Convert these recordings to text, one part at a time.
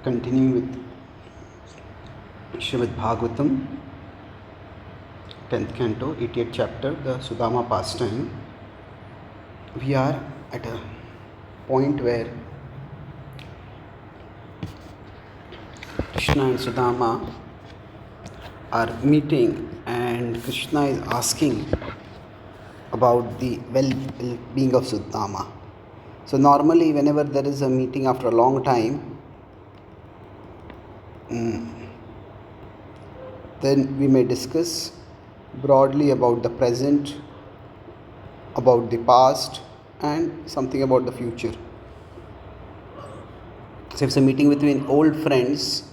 Continuing with Srimad Bhagavatam, 10th canto, 88th chapter, the Sudama pastime. We are at a point where Krishna and Sudama are meeting, and Krishna is asking about the well-being of Sudama. So normally whenever there is a meeting after a long time, then we may discuss broadly about the present, about the past, and something about the future. So if it's a meeting between old friends,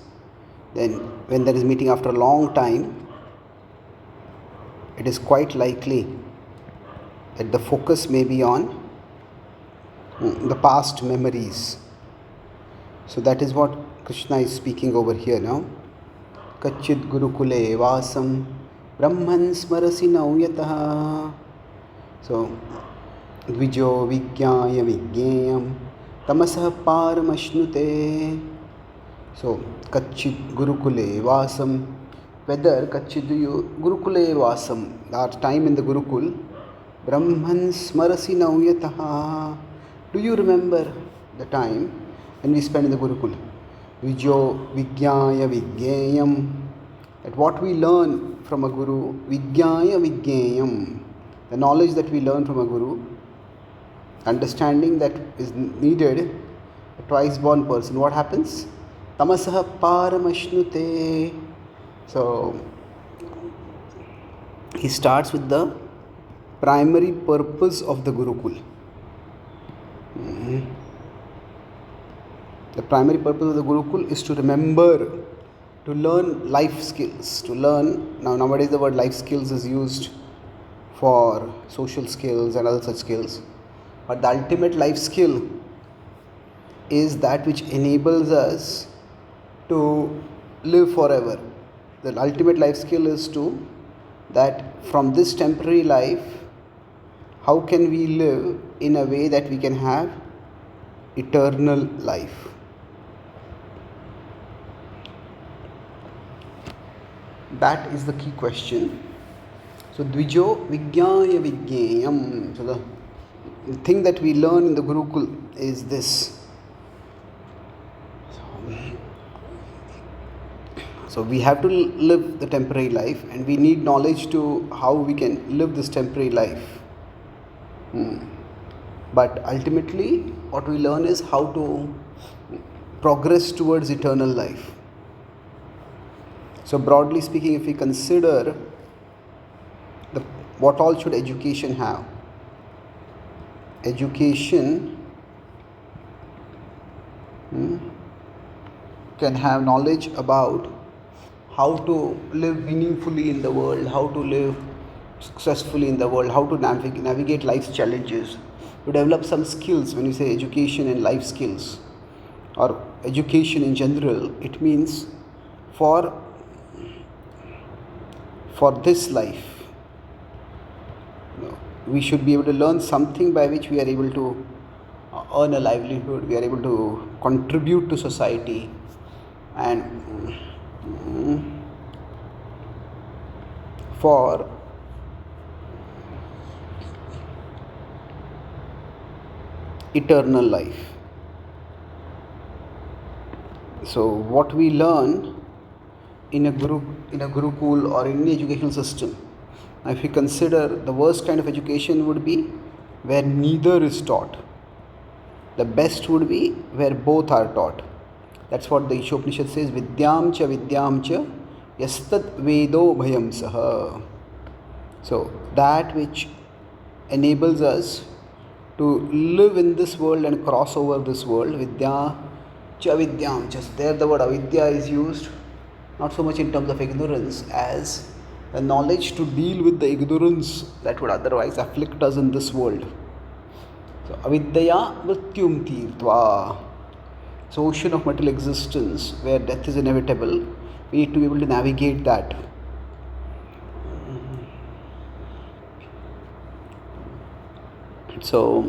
then when there is meeting after a long time, it is quite likely that the focus may be on the past memories. So that is what Krishna is speaking over here now. Kachit gurukule vasam brahman smarasi nauyataha. So dvijo vigyaya vigyayam tamasah paramashnute. So kachit gurukule vasam, whether kachit gurukule vasam, our time in the gurukul, brahman smarasi nauyataha. Do you remember the time when we spent in the gurukul? Vijo vigyaya vigyayam, that what we learn from a guru, vigyaya vigyayam, the knowledge that we learn from a guru, understanding that is needed, a twice born person, what happens? Tamasaha paramashnute. So he starts with the primary purpose of the gurukul. The primary purpose of the Gurukul is to remember, to learn life skills, to learn. Nowadays the word life skills is used for social skills and other such skills. But the ultimate life skill is that which enables us to live forever. The ultimate life skill is that from this temporary life, how can we live in a way that we can have eternal life? That is the key question. So dvijo vigyaya vigyayam. So the thing that we learn in the Gurukul is this. So we have to live the temporary life, and we need knowledge to how we can live this temporary life. But ultimately what we learn is how to progress towards eternal life. So broadly speaking, if we consider what all should education have? Education can have knowledge about how to live meaningfully in the world, how to live successfully in the world, how to navigate life's challenges, to develop some skills. When you say education and life skills, or education in general, it means for this life, we should be able to learn something by which we are able to earn a livelihood, we are able to contribute to society, and for eternal life. So what we learn in a gurukul or in any educational system, if we consider, the worst kind of education would be where neither is taught. The best would be where both are taught. That's what the Ishopanishad says, vidyam cha yastat vedo bhayam saha. So that which enables us to live in this world and cross over this world, vidya cha vidyam cha. There the word avidya is used not so much in terms of ignorance as the knowledge to deal with the ignorance that would otherwise afflict us in this world. So avidyaya mrityum tirtva. So ocean of material existence where death is inevitable, we need to be able to navigate that. So,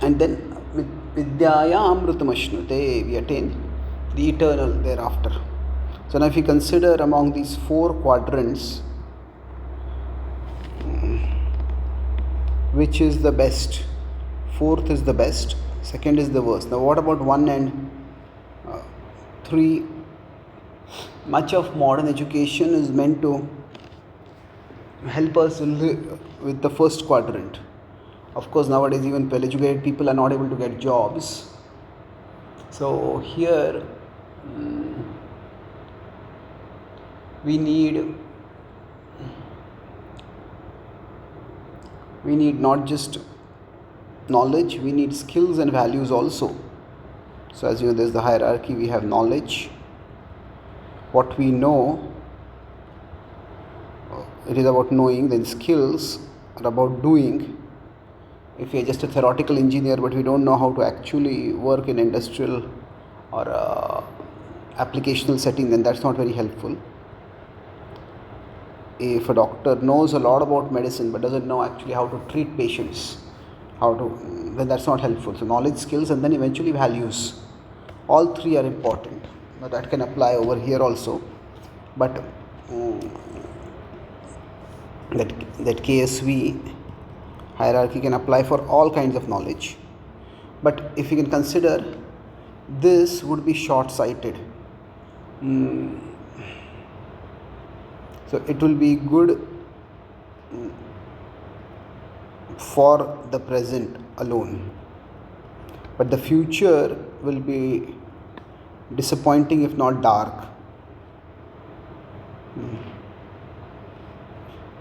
and then Vidyaya amrutamashnuте, we attain the eternal thereafter. So now if you consider among these 4 quadrants, which is the best? 4th is the best, 2nd is the worst. Now what about 1 and 3? Much of modern education is meant to help us with the first quadrant. Of course, nowadays even well-educated people are not able to get jobs. So here we need not just knowledge, we need skills and values also. So as you know, there's the hierarchy. We have knowledge, what we know, it is about knowing. Then skills are about doing. If we are just a theoretical engineer but we don't know how to actually work in industrial or applicational setting, then that's not very helpful. If a doctor knows a lot about medicine but doesn't know actually how to treat patients, then that's not helpful. So knowledge, skills, and then eventually values. All 3 are important. Now that can apply over here also. But that KSV hierarchy can apply for all kinds of knowledge. But if you can consider, this would be short-sighted. So it will be good for the present alone, but the future will be disappointing if not dark.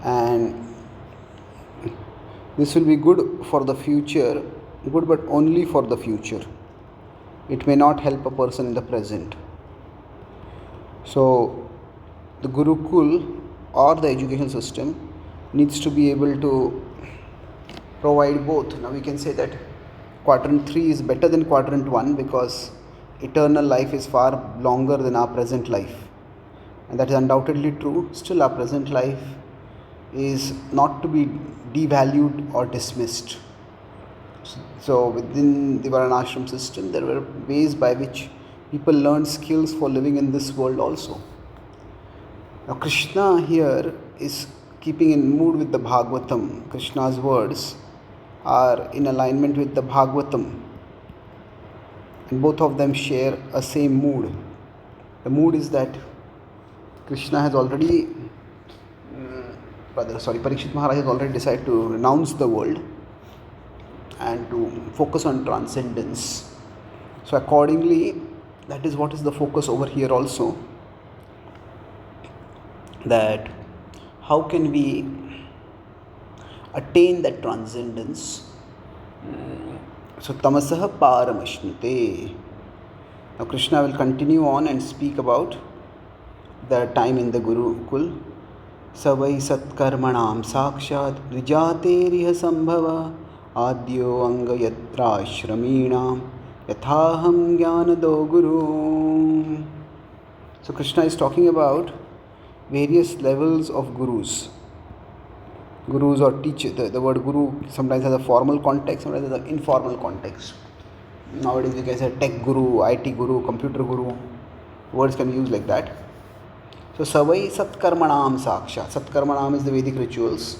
And this will be good for the future, good but only for the future. It may not help a person in the present. So the Gurukul or the education system needs to be able to provide both. Now we can say that quadrant 3 is better than quadrant 1 because eternal life is far longer than our present life, and that is undoubtedly true. Still, our present life is not to be devalued or dismissed. So within the Varnashram system, there were ways by which people learned skills for living in this world also. Now Krishna here is keeping in mood with the Bhagavatam. Krishna's words are in alignment with the Bhagavatam, and both of them share a same mood. The mood is that Krishna has already, Parikshit Maharaj has already decided to renounce the world and to focus on transcendence. So accordingly, that is what is the focus over here also. That how can we attain that transcendence? So tamasaha paramashnite. Now Krishna will continue on and speak about the time in the Gurukul. Savai satkarmanam sakshat dvijateriha sambhava adyo angayatra shraminam yathaham jnanado guru. So Krishna is talking about various levels of gurus. Gurus or teachers. The word guru sometimes has a formal context, sometimes has an informal context. Nowadays we can say tech guru, IT guru, computer guru. Words can be used like that. So savai satkarmanam saksha. Satkarmanam is the Vedic rituals.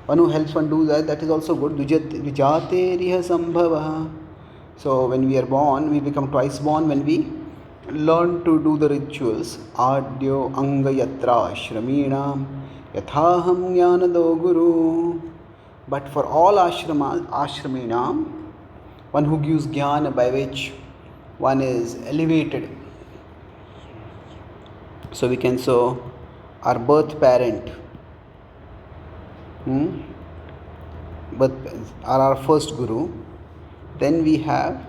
One who helps one do that is also good. Vijateriha sambhava. So when we are born, we become twice born when we learn to do the rituals. Adyo angayatra shraminam yathaham jnanado guru. But for all ashraminam, one who gives jnana by which one is elevated. So we can say our birth parent are our first guru. Then we have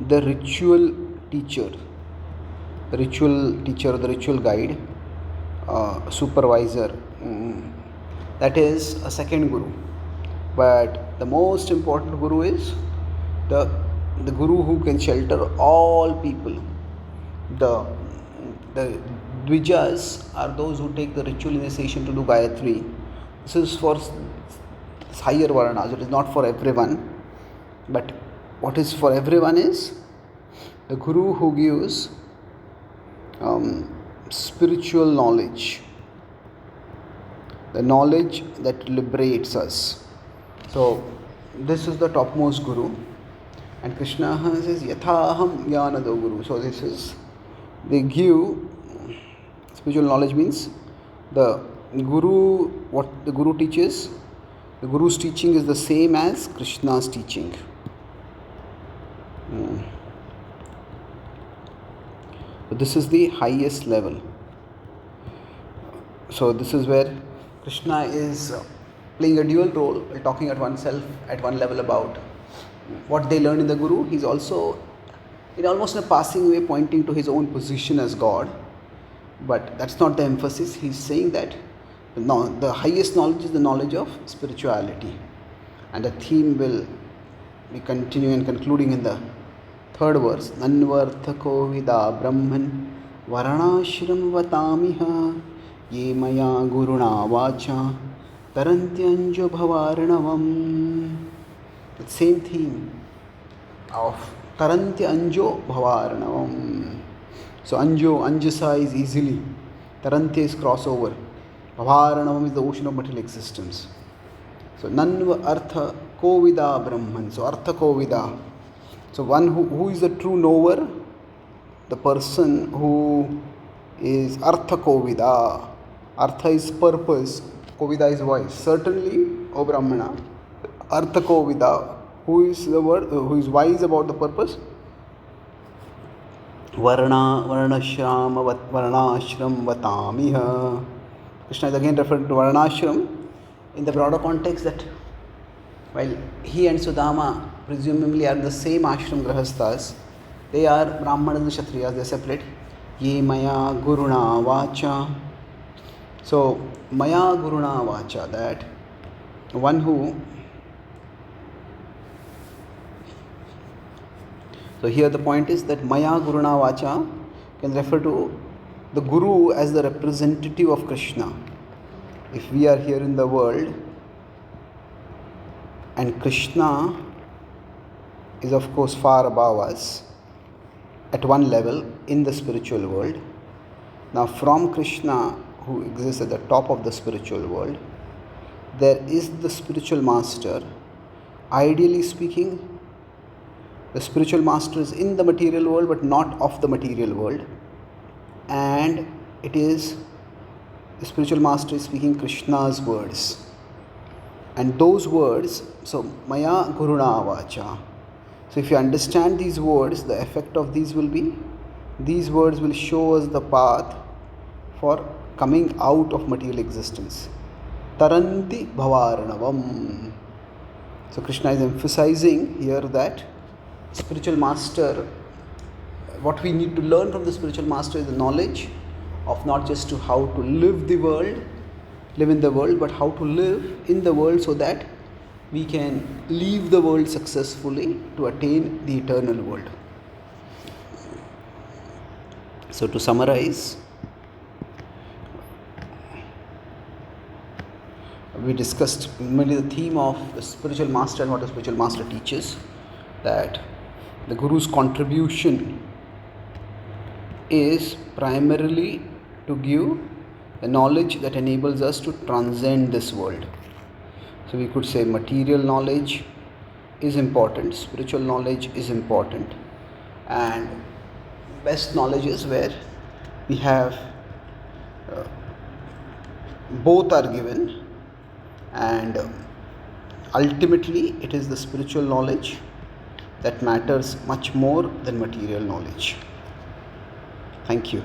the ritual teacher, or the ritual guide, supervisor. That is a second guru. But the most important guru is the guru who can shelter all people. The Dvijas are those who take the ritual initiation to do Gayatri. This is for higher Varanas. It is not for everyone. But what is for everyone is the Guru who gives spiritual knowledge, the knowledge that liberates us. So this is the topmost Guru, and Krishna says Yathaham Jnanado Guru. So this is, they give spiritual knowledge means the Guru, what the Guru teaches, the Guru's teaching is the same as Krishna's teaching. So this is the highest level. So this is where Krishna is playing a dual role, talking at oneself at one level about what they learn in the Guru. He's also in almost a passing way pointing to his own position as God. But that's not the emphasis. He's saying that the highest knowledge is the knowledge of spirituality. And the theme will be continuing and concluding in the third verse. Nanvarthako vida brahman varanashram vatamiha ye maya guruna vacha tarantyanjo bhavaranavam. The same theme of tarantyanjo bhavaranavam. So Anjasa is easily, Tarantya is crossover, Bhavaranavam is the ocean of material existence. So Nanva Artha Kovida Brahman. So Artha Kovida. So one who is the true knower, the person who is Artha Kovida. Artha is purpose, Kovida is voice. Certainly, O Brahmana, Artha Kovida, who is the word, who is wise about the purpose? Varnashram vatamiha. Krishna is again referred to Varnashram in the broader context that while he and Sudama presumably are the same ashram grahasthas, they are Brahmanas and Kshatriyas, they are separate. Ye maya guruna vacha. So maya guruna vacha, that one who. So here the point is that Maya Guruna Vacha can refer to the Guru as the representative of Krishna. If we are here in the world and Krishna is of course far above us at one level in the spiritual world. Now from Krishna, who exists at the top of the spiritual world, there is the spiritual master. Ideally speaking, the spiritual master is in the material world but not of the material world, and it is the spiritual master is speaking Krishna's words, and those words, so Maya Guruna Vacha. So if you understand these words, the effect of these will be, these words will show us the path for coming out of material existence. Taranti Bhavaranavam. So Krishna is emphasizing here that spiritual master, what we need to learn from the spiritual master is the knowledge of not just to how to live in the world, but how to live in the world so that we can leave the world successfully to attain the eternal world. So to summarize, we discussed mainly the theme of the spiritual master and what the spiritual master teaches, that the Guru's contribution is primarily to give the knowledge that enables us to transcend this world. So we could say material knowledge is important, spiritual knowledge is important, and best knowledge is where we have both are given, and ultimately it is the spiritual knowledge that matters much more than material knowledge. Thank you.